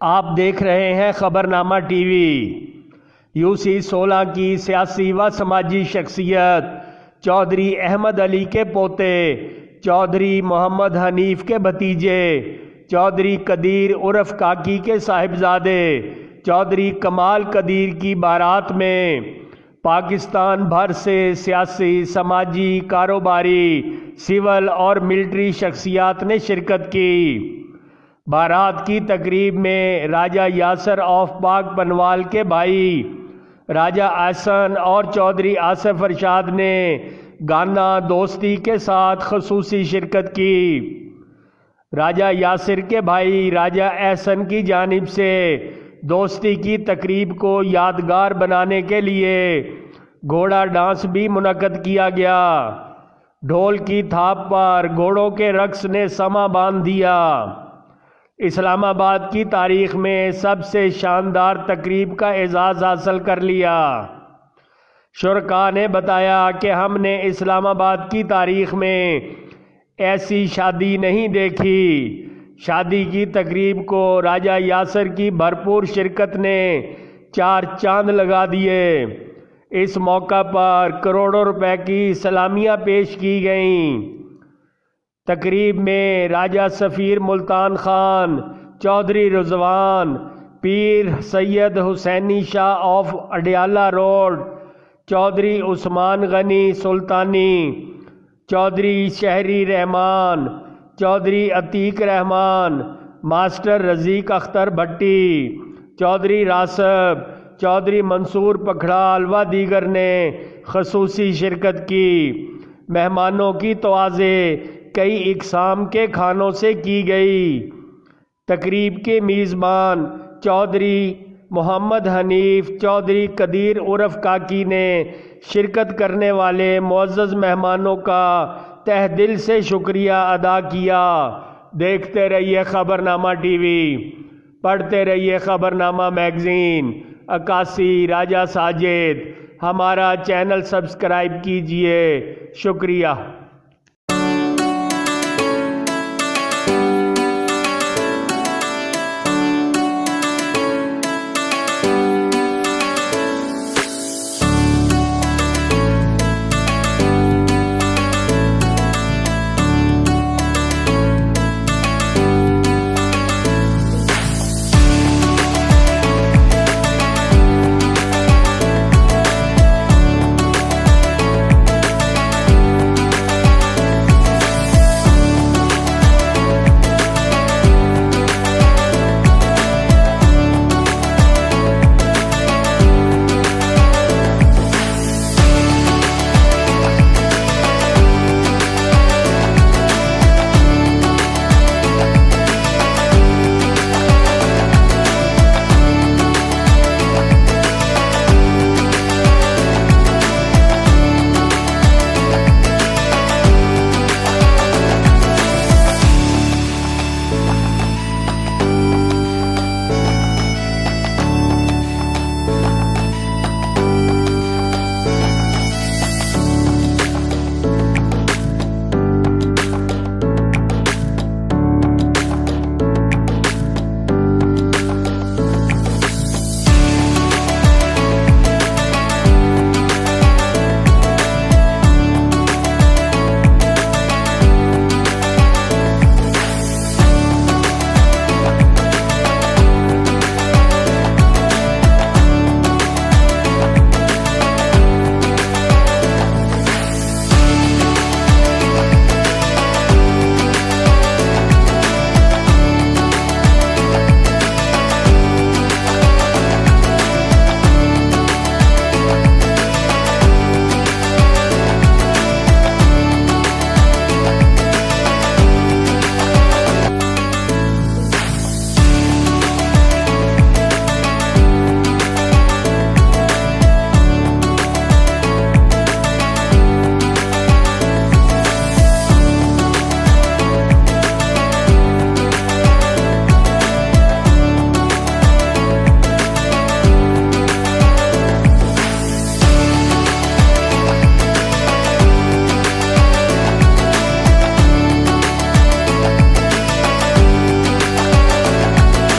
आप देख रहे हैं खबरनामा टीवी। यूसी 16 की सियासी व समाजी शख्सियत चौधरी अहमद अली के पोते, चौधरी मोहम्मद हनीफ के भतीजे, चौधरी कदीर उर्फ काकी के साहिबजादे चौधरी कमाल कदीर की बारात में पाकिस्तान भर से सियासी, समाजी, कारोबारी, सिविल और मिलिट्री शख्सियात ने शिरकत की। बारात की तकरीब में राजा यासर ऑफ पाक बनवाल के भाई राजा एहसन और चौधरी आसिफ अरशाद ने गाना दोस्ती के साथ खसूसी शिरकत की। राजा यासिर के भाई राजा एहसन की जानिब से दोस्ती की तकरीब को यादगार बनाने के लिए घोड़ा डांस भी मुनक्कद किया गया। ढोल की थाप पर घोड़ों के रक्स ने समा बांध दिया। इस्लामाबाद की तारीख में सबसे शानदार तकरीब का एजाज़ हासिल कर लिया। शुरका ने बताया कि हमने इस्लामाबाद की तारीख में ऐसी शादी नहीं देखी। शादी की तकरीब को राजा यासर की भरपूर शिरकत ने चार चांद लगा दिए। इस मौका पर करोड़ों रुपए की सलामियाँ पेश की गईं। तकरीब में राजा सफ़ीर मुल्तान खान, चौधरी रिजवान, पीर सैयद हुसैनी शाह ऑफ अडियाला रोड, चौधरी उस्मान गनी सुल्तानी, चौधरी शहरी रहमान, चौधरी अतीक रहमान, मास्टर रज़ीक अख्तर भट्टी, चौधरी रासब, चौधरी मंसूर पखड़ाल व दीगर ने खसूसी शिरकत की। मेहमानों की तवाज़े कई इकसाम के खानों से की गई। तकरीब के मेज़बान चौधरी मोहम्मद हनीफ, चौधरी कदीर उर्फ काकी ने शिरकत करने वाले मुअज़्ज़ज़ मेहमानों का तहे दिल से शुक्रिया अदा किया। देखते रहिए खबरनामा टीवी, पढ़ते रहिए खबरनामा मैगज़ीन। अकासी राजा साजिद, हमारा चैनल सब्सक्राइब कीजिए। शुक्रिया।